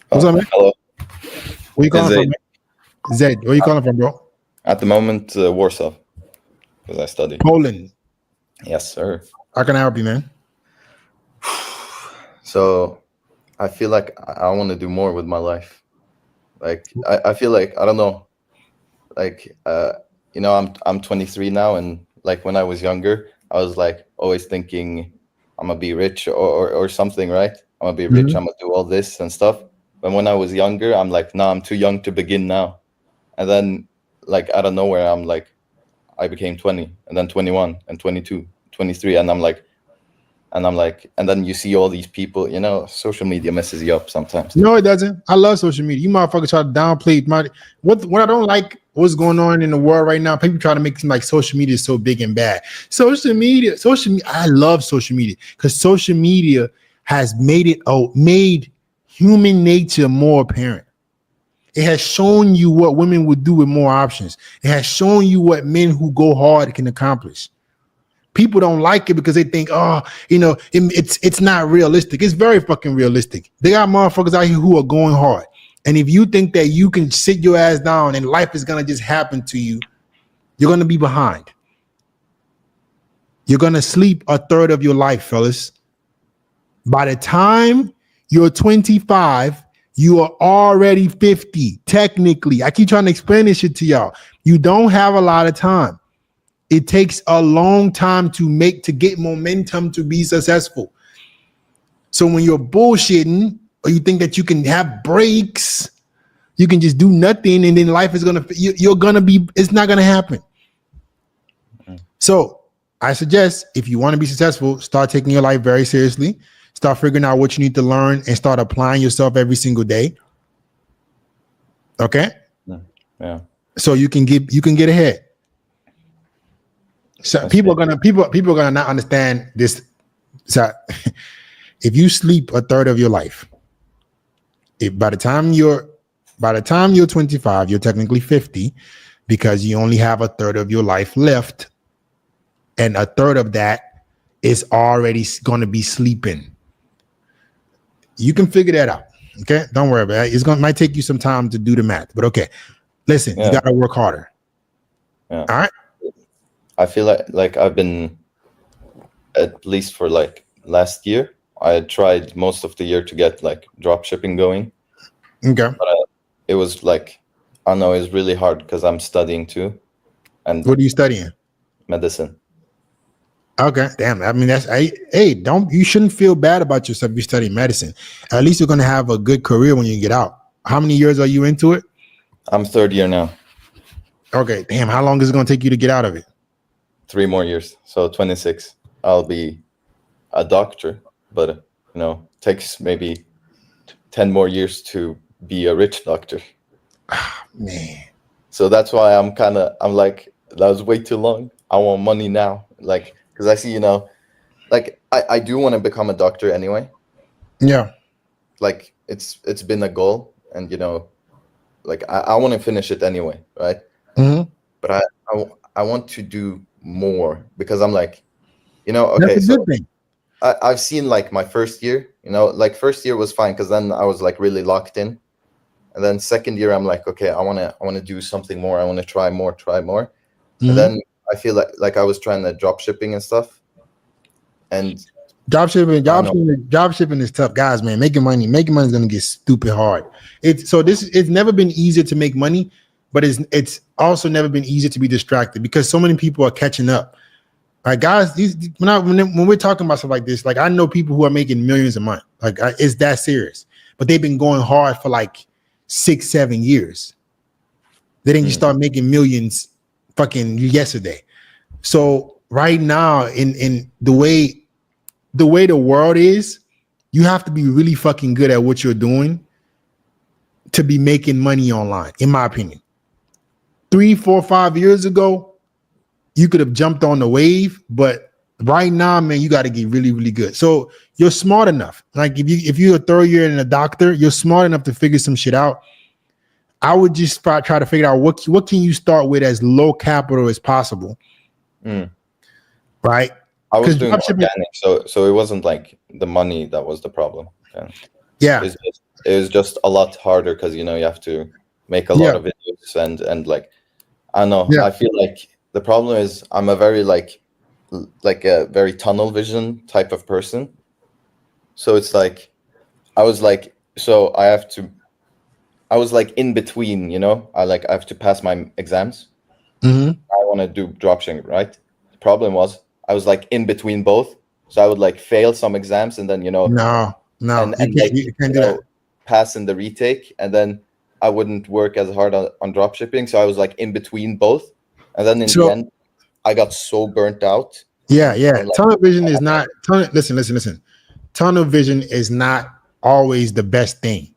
What's up, man? Hello. Where you calling Is from, it man? Zed, where you calling from, bro? at the moment Warsaw because I study. Poland. Yes, sir. How can I help you, man? So I feel like I want to do more with my life. Like I feel like I don't know. Like I'm 23 now, and like when I was younger, I was like always thinking I'm gonna be rich or something, right? I'm gonna be rich. Mhm. I'm gonna do all this and stuff. But when I was younger, I'm like, nah, I'm too young to begin now. And then like out of nowhere, I'm like, I became 20 and then 21 and 22, 23. And then you see all these people, social media messes you up sometimes. No, it doesn't. I love social media. You motherfuckers try to downplay my what I don't like what's going on in the world right now. People try to make it seem like social media is so big and bad. Social media. I love social media because social media has made human nature more apparent. It has shown you what women would do with more options. It has shown you what men who go hard can accomplish. People don't like it because they think, it's not realistic. It's very fucking realistic. They got motherfuckers out here who are going hard. And if you think that you can sit your ass down and life is gonna just happen to you, you're gonna be behind. You're gonna sleep a third of your life, fellas. By the time you're 25, you are already 50. Technically, I keep trying to explain this shit to y'all. You don't have a lot of time. It takes a long time to get momentum to be successful. So when you're bullshitting or you think that you can have breaks, you can just do nothing and then life is it's not gonna happen. So I suggest if you want to be successful, start taking your life very seriously. Start figuring out what you need to learn and start applying yourself every single day. Okay? Yeah. So you can get ahead. So people are gonna not understand this. So if you sleep a third of your life, by the time you're 25, you're technically 50 because you only have a third of your life left, and a third of that is already going to be sleeping. You can figure that out. Okay, don't worry about it. Might take you some time to do the math, but okay. Listen, you got to work harder. Yeah. All right. I feel like I've been, at least for like last year, I had tried most of the year to get like drop shipping going. Okay. But it was like, I don't know, it's really hard because I'm studying too. And what are you studying? Medicine. Okay, damn. I mean, you shouldn't feel bad about yourself if you study medicine. At least you're going to have a good career when you get out. How many years are you into it? I'm third year now. Okay, damn. How long is it going to take you to get out of it? 3 more years. So 26. I'll be a doctor, but takes maybe 10 more years to be a rich doctor. Man. So that's why I'm like, that was way too long. I want money now. Like, because I see, like I do want to become a doctor anyway. Yeah. Like it's been a goal, and like I want to finish it anyway, right? Mm-hmm. But I want to do more because I'm like, okay, That's a so good thing. I've seen like my first year, like first year was fine because then I was like really locked in, and then second year I'm like, okay, I want to do something more. I want to try more, Mm-hmm. and then I feel like I was trying to drop shipping and stuff, and Job shipping is tough, guys. Man, making money is gonna get stupid hard. It's never been easier to make money, but it's also never been easier to be distracted because so many people are catching up. Like guys, when we're talking about stuff like this, like I know people who are making millions a month. Like it's that serious, but they've been going hard for like 6-7 years. They didn't just start making millions fucking yesterday. So right now, in the way the world is, you have to be really fucking good at what you're doing to be making money online, in my opinion. 3, 4, 5 years ago, you could have jumped on the wave, but right now, man, you got to get really, really good. So you're smart enough. Like if you're a third year and a doctor, you're smart enough to figure some shit out. I would just try to figure out what can you start with as low capital as possible. Right? I was doing organic, so it wasn't like the money that was the problem. Yeah. it was just a lot harder because you have to make a lot of videos and like, I don't know. I feel like the problem is I'm a very like a very tunnel vision type of person. So it's like I was like in between, I have to pass my exams. Mm-hmm. I want to do dropshipping, right? The problem was I was like in between both. So I would like fail some exams and then, No, and you can't do that. pass in the retake, and then I wouldn't work as hard on dropshipping. So I was like in between both. And then in the end, I got so burnt out. Yeah. Tunnel vision is not listen. Tunnel vision is not always the best thing,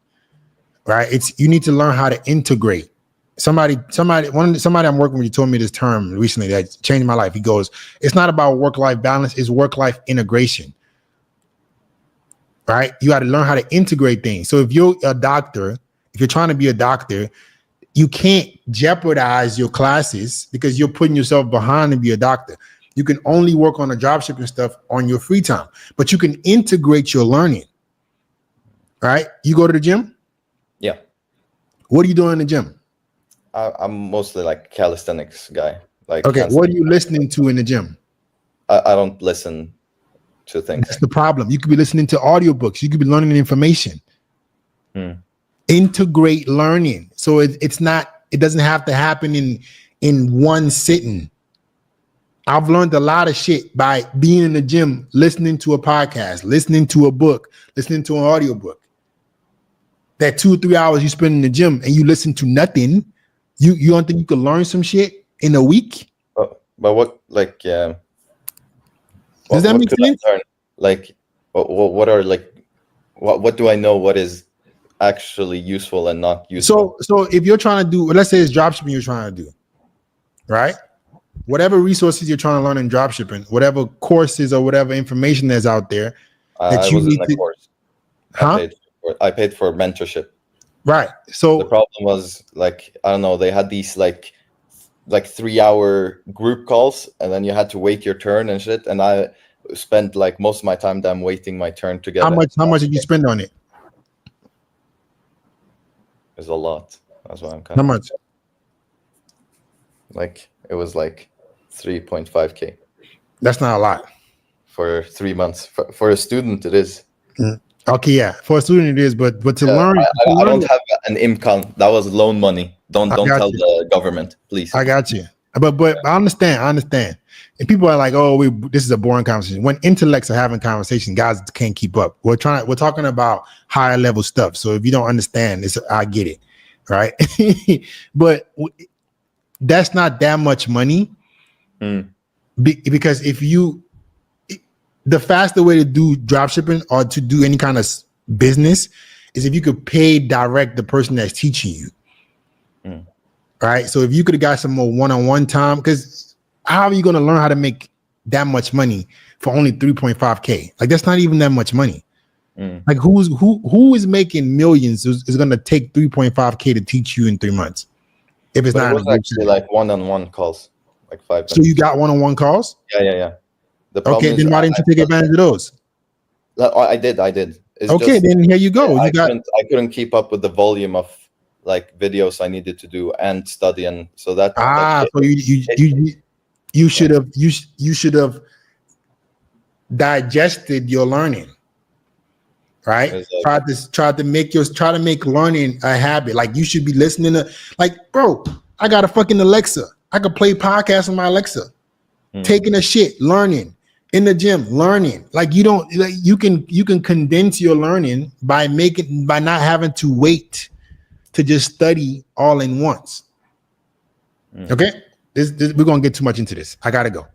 right? You need to learn how to integrate. Somebody I'm working with, told me this term recently that changed my life. He goes, it's not about work-life balance, it's work-life integration. Right? You got to learn how to integrate things. So if you're a doctor, if you're trying to be a doctor, you can't jeopardize your classes because you're putting yourself behind to be a doctor. You can only work on the dropshipping stuff on your free time, but you can integrate your learning. Right? You go to the gym? Yeah. What are you doing in the gym? I'm mostly like calisthenics guy. Like, okay, what are you listening to in the gym? I don't listen to things. That's the problem. You could be listening to audiobooks. You could be learning information. Integrate learning. So it doesn't have to happen in one sitting. I've learned a lot of shit by being in the gym, listening to a podcast, listening to a book, listening to an audiobook. That 2 or 3 hours you spend in the gym and you listen to nothing, you don't think you could learn some shit in a week? But what, like, does that make sense? Like, what are like, what do I know? What is actually useful and not useful? So if you're trying to do, let's say it's dropshipping you're trying to do, right? Whatever resources you're trying to learn in dropshipping, whatever courses or whatever information that's out there that you need to. Course. Huh? I paid for mentorship. Right. So the problem was, like, I don't know, they had these like 3-hour group calls, and then you had to wait your turn and shit. And I spent like most of my time waiting my turn to get. How much did you spend on it? It was a lot. That's why I'm kind of. How much? Like, it was like 3.5K. That's not a lot. For 3 months. For a student, it is. Okay, yeah. For a student, it is, but to learn. I don't have an income. That was loan money. Don't tell the government, please. I got you. But I understand. And people are like, oh, this is a boring conversation. When intellects are having conversation, guys can't keep up. We're talking about higher level stuff. So if you don't understand this, I get it, right? But that's not that much money. Because the faster way to do dropshipping or to do any kind of business is if you could pay direct the person that's teaching you. Right. So if you could have got some more one-on-one time, because how are you going to learn how to make that much money for only 3.5K? Like, that's not even that much money. Like, who is making millions is going to take 3.5K to teach you in 3 months? If it's not, it was actually like one-on-one calls, like 5 minutes. So you got one-on-one calls? Yeah. Okay, then why didn't you take advantage of those? I did. It's okay, then here you go. I couldn't keep up with the volume of like videos I needed to do and study, and so that. So you should have digested your learning, right? Exactly. Try to make learning a habit. Like, you should be listening to, like, bro, I got a fucking Alexa. I could play podcasts on my Alexa. Taking a shit, learning. In the gym, learning. Like, you can condense your learning by not having to wait to just study all in once. Okay, we're gonna get too much into this. I gotta go.